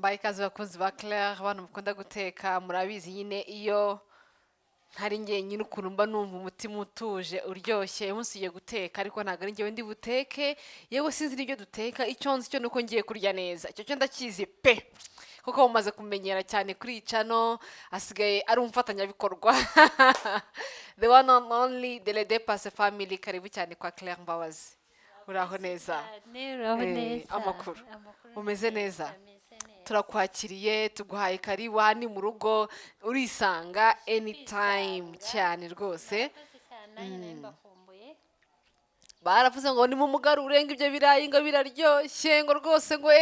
mbaye ikaze bakunzi ba Claire abantu mukunda guteka murabizi nyine iyo ntari njyenyine ukuntu mba numva umutima utuje uryoshye umunsi ugiye guteka ariko ntabwo ari njyewe ndi buteke yewe sinzi n'ibyo duteka icyo nzi cyo nuko ngiye kurya neza icyo cyo ndakizi pe kuko mumaze kumenyera cyane kuri cano asigaye ari umufatanyabikorwa the one and only Delede Passe family karibu cyane kwa Claire Mbabazi uraho neza amakuru umeze neza turakwakiriye tuguhaye karibu ni mu rugo urisanga anytime cyane rwose baravuze ngo ni mu mugarure ngo ibyo birayi ngo biraryoshye ngo rwose ngo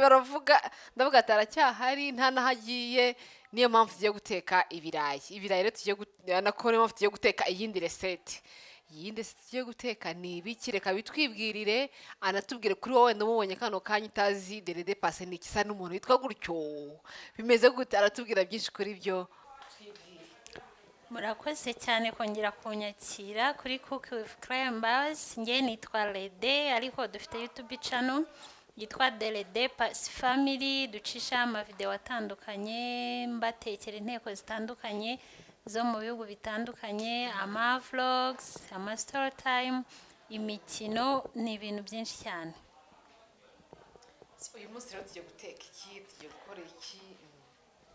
baravuga ndavuga ati aracyahari nta nahagiye niyo mpamvu tugiye guteka ibirayi rero tugiye nako niyo mpamvu tugiye guteka iyindi resete tugiye guteka ni ibiki reka bitwibwirire anatubwire kuri wowe ndamubonye kano kanya utazi Delede Passe ni ikisa n'umuntu witwa gutyo bimeze gute aratubwira byinshi kuri byo murakoze cyane kongera kunyakira kuri Cook with Claire Mbabazi njye nitwa Lede ariko dufite YouTube channel yitwa Delede Passe family ducisha amavideo atandukanye mbatekera inteko zitandukanye zo mu bihugu bitandukanye ama vlogs ama story time imikino ni ibintu byinshi cyane uyu munsi rero tugiye guteka iki tugiye gukora iki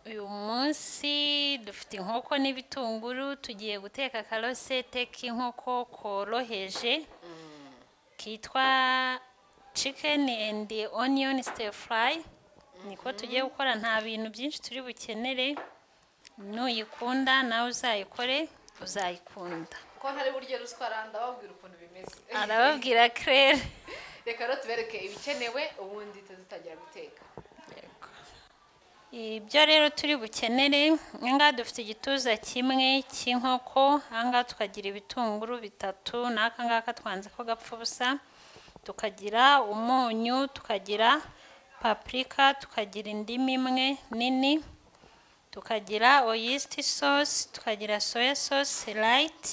uyu munsi dufite inkoko n'ibitunguru tugiye guteka karosete k'inkoko koroheje kitwa chicken and onion stir fry niko tugiye gukora nta bintu byinshi turi bukenere nuyikunda nawe uzayikore uzayikunda ko ntari buryo ruswa arababwira ukuntu bimeze arababwira Claire reka rero tubereke ibikenewe ubundi tuzitangira guteka ibyo rero turi bukenere ngaha dufite igituza kimwe cy'inkoko ahangaha tukagira ibitunguru bitatu n'aka ngaka twanze ko gapfa ubusa tukagira umunyu tukagira paprika tukagira indimu imwe nini tukagira oyster sauce tukagira soya sauce light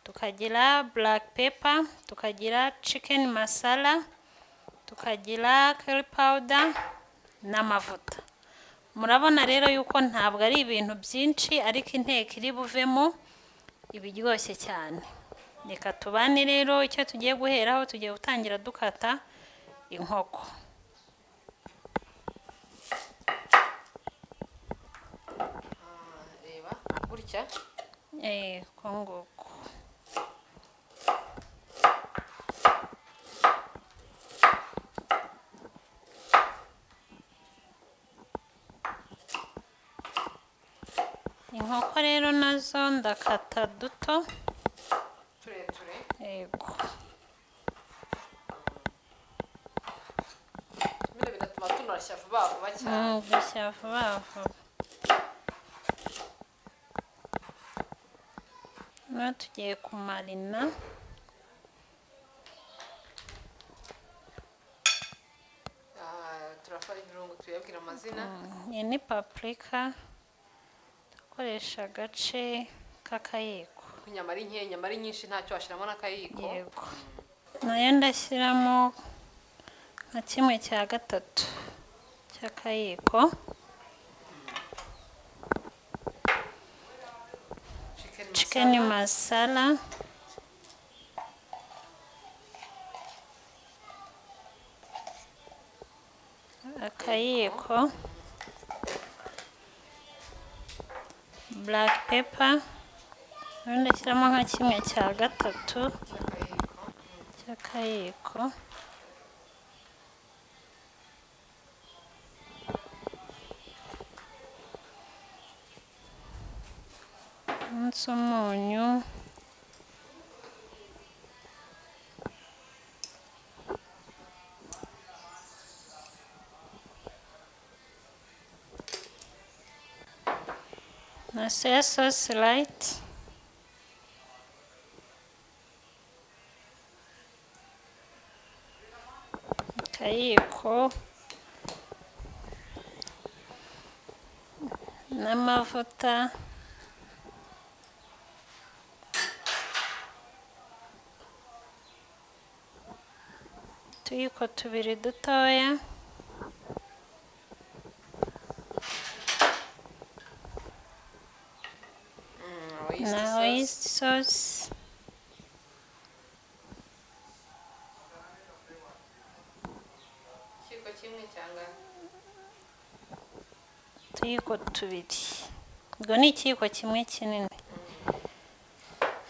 tukagira black pepper tukagira chicken masala tukagira curry powder n'amavuta murabona rero yuko ntabwo ari ibintu byinshi ariko inteko iri buvemo ibiryoshye cyane reka tubane rero icyo tugiye guheraho tugiye gutangira dukata inkoko reba gutya konguko inkoko rero nazo ndakata duto tureture yego bino bigatuma tunoroshya vuba vuba cyane dushya vuba vuba noneho tugiye kumarina turafara ibirungo tuyabwira amazina iyi ni paprika dukoresha agace k'akayiko inyama ari nke inyama ari nyinshi ntacyo washyiramo n'akayiko yego nayo ndashyiramo nka 1/3 cy'akayiko chicken masala akayiko black pepper ndashyiramo nka 1/3 cy'akayiko umunyu na soya sauce light akayiko n'amavuta utuyiko tubiri dutoya oyster sauce. ikiyiko kimwe cyangwa Utuyiko tubiri. Ubwo ni ikiyiko kimwe kinini.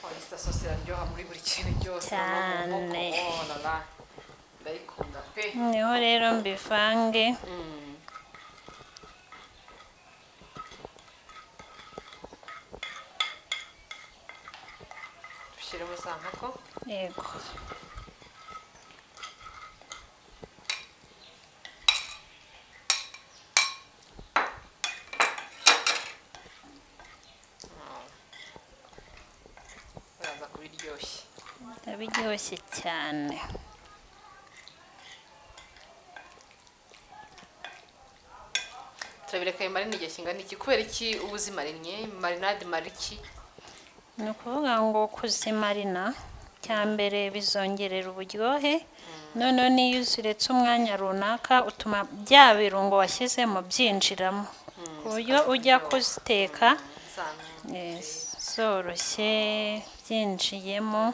oyster sauce iraryoha muri buri kintu cyose. Cyane. Oh la la, ndayikunda pe. Niho rero mbivange. Dushyiremo za nkoko. Yego. Biraza kuba iryoshye. Biryoshye cyane. Turabireka bimarine igihe kingana iki? Kubera iki uba uzimarinnye? Marinade imara iki? Ni ukuvuga ngo kuzimarina cya mbere bizongerera uburyohe, noneho n'iyo uziretse umwanya runaka utuma bya birungo washyizemo byinjiramo ku buryo ujya kuziteka zoroshye byinjiyemo.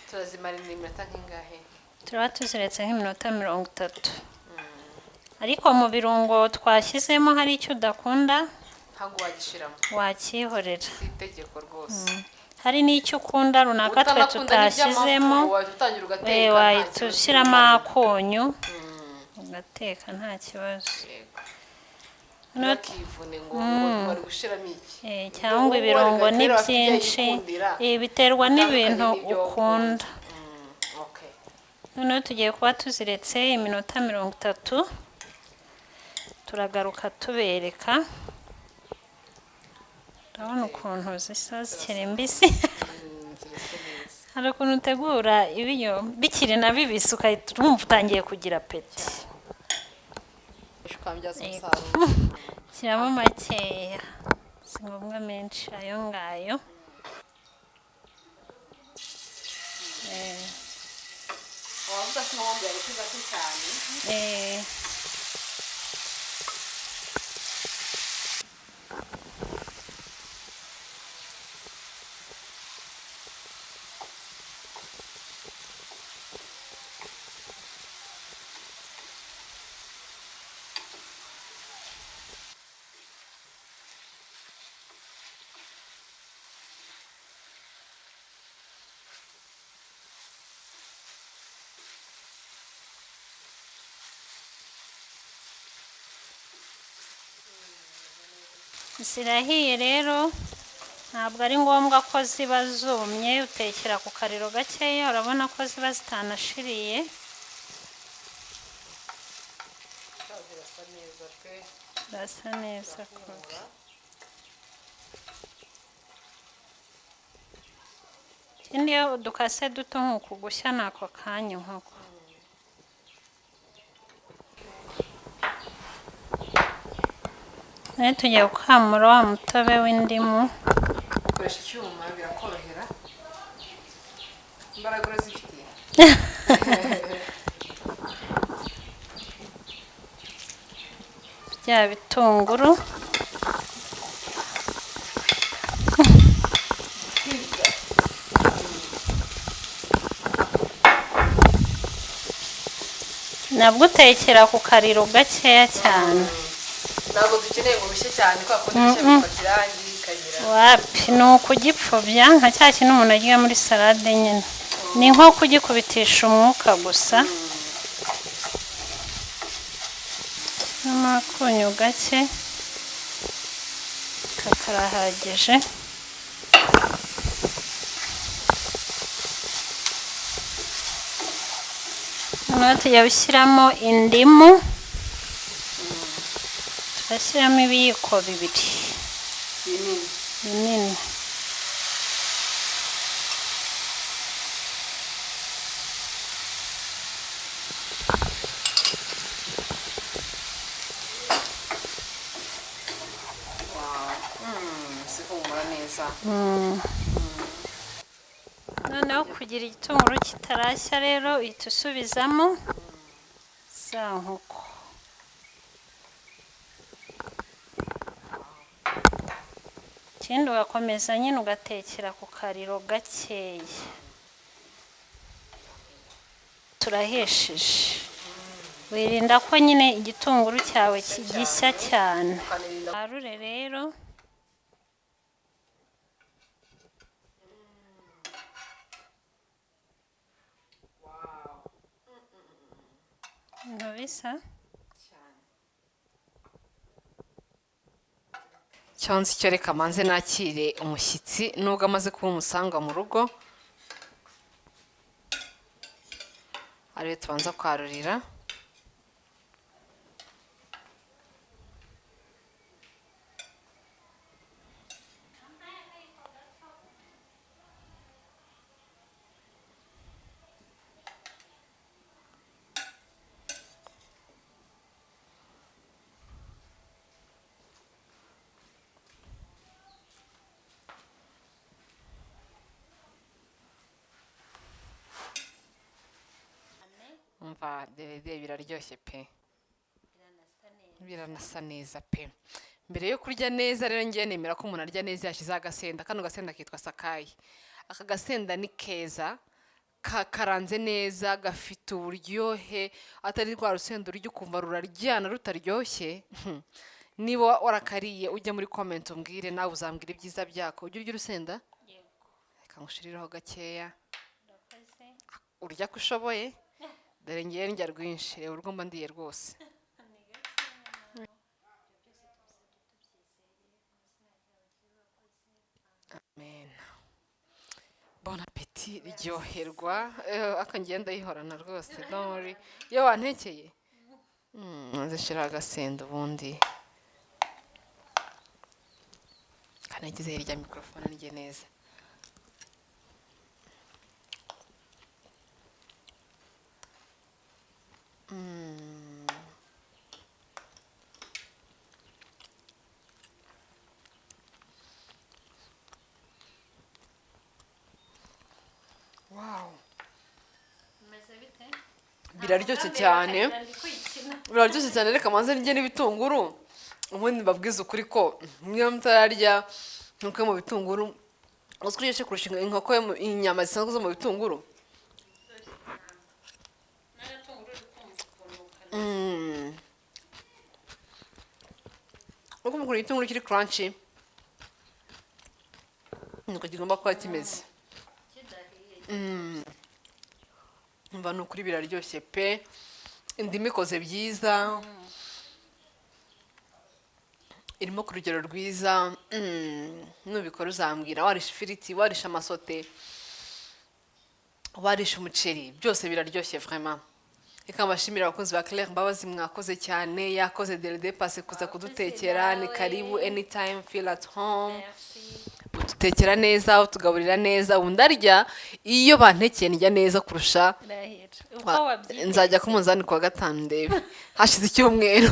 Turazimarina iminota nk'ingahe? Turaba tuziretse nk'iminota 30. Ariko mu birungo twashyizemo hari icyo udakunda ntabwo wagishiramo, wakihorera. si itegeko rwose. Hari n'icyo ukunda runaka twe tutashyizemo, wahita ushyiramo akunyu ugateka nta kibazo. Ntukivune ngo bari gushiramo iki. Cyangwa ibirungo ni byinshi, biterwa n'ibintu ukunda. Noneho tugiye kuba tuziretse iminota 30. Turagaruka tubereka. Urabona ukuntu zisa zikiri mbisi. Hari ukuntu utegura ibiryo bikiri na bibisi ukahita urumva utangiye kugira apeti. Shyiramo makeya, si ngombwa menshi, ayo ngayo. wavuga ko n'ubundi yari gake cyane. Zirahiye rero, ntabwo ari ngombwa ko ziba zumye, utekera ku kariro gakeya, urabona ko ziba zitanashiriye. Birasa neza kubi. Ikindi iyo udukase duto nk'uku gushya n'ako kanya nk'uko. Tugiye gukamura wa mutobe w'indimu. Ukoresha icyuma birakorohera. Imbaraga urazifitiye. Bya bitunguru. Nabwo utekera ku kariro gakeya cyane. Ntabwo dukeneye ngo bishye cyane kubera ko bishye bifata irangi bikagira. Wapi, ni ukugipfubya nka cya kintu umuntu arya muri salade nyine. Ni nko kugikubitisha umwuka gusa. N'akunyu gake kakarahagije. Noneho tujya gushyiramo indimu. Turashyiramo ibiyiko 2 binini. Zihumura neza. Noneho kugira igitunguru kitarashya rero uhita usubizamo za nkoko. ikindi ugakomeza nyine ugatekera ku kariro gakeya. Turahesheje. Wirinda ko nyine igitunguru cyawe gishya cyane. Arure rero. Ntubisa? cyonse icyo reka manze nakire umushyitsi nubwo amaze kuba umusanga mu rugo, ariwe tubanza kwarurira. Umva derede biraryoshye pe, biranasa neza pe. Mbere yo kurya neza rero ngiye nemera ko umuntu arya neza yashyizeho agasenda. Kano gasenda kitwa sakayi. Aka gasenda ni keza, karanze neza, gafite uburyohe, atari rwa rusenda urya ukumva ruraryana rutaryoshye. Niba warakariye ujya muri comment umbwire, nawe uzambwira ibyiza byako. Ujya urya urusenda? Yego. Reka ngushiriraho gakeya. Urakoze. Urya ko ushoboye? Dore ngiye ndya rwinshi, reba urwo mba ndiye rwose. Amen. Bon appétit, ryoherwa. Aka ngenda yihorana rwose, don't worry. Iyo wantekeye? Nzashira agasenda ubundi. Kanagize hirya mikrofone ndye neza. Wow. Biraryoshye cyane. Biraryoshye cyane, reka manze ndye n'ibitunguru. Ubundi mbabwiza ukuri ko niyo mutararya nkuko mu bitunguru uskuryoshye kurusha inkoko inyama zisanzwe zo mu bitunguru. Uko mukuru igitunguru kiri crunchy niko kigomba kuba kimeze. Mva nukuri biraryoshye pe, indimu ikoze byiza, irimo ku rugero rwiza. Nubikora uzambwira, warisha ifiriti, warisha amasote, warisha umuceri, byose biraryoshye vraiment. Reka mbashimira abakunzi ba Claire Mbabazi, mwakoze cyane. Yakoze derede pase kuza kudutekera, ni karibu anytime, feel at home. Udutekera neza, utugaburira neza, ubundi arya iyo bantekeye ndya neza kurusha. Nzajya ku munzani kuwa gatanu ndebe hashize icyumweru,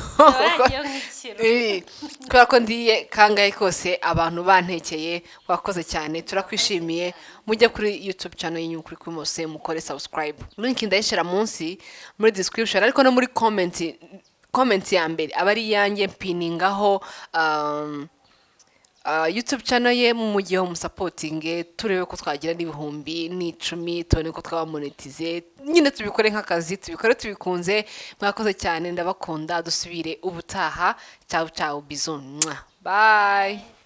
kubera ko ndiye kangahe kose abantu bantekeye. Wakoze cyane, turakwishimiye. Mujye kuri YouTube channel y'Inkoko kuri mose mukore subscribe, link ndayishira munsi muri description, ariko no muri comment ya mbere abari yanjye mpiningaho YouTube channel ye mu gihe umusapotinge, turebe ko twagira n'ibihumbi n'icumi, tubone ko twamonetize. Nyine tubikore nk'akazi, tubikore tubikunze. Mwakoze cyane, ndabakunda. Dusubire ubutaha. Ciao ciao, bisous. Bye.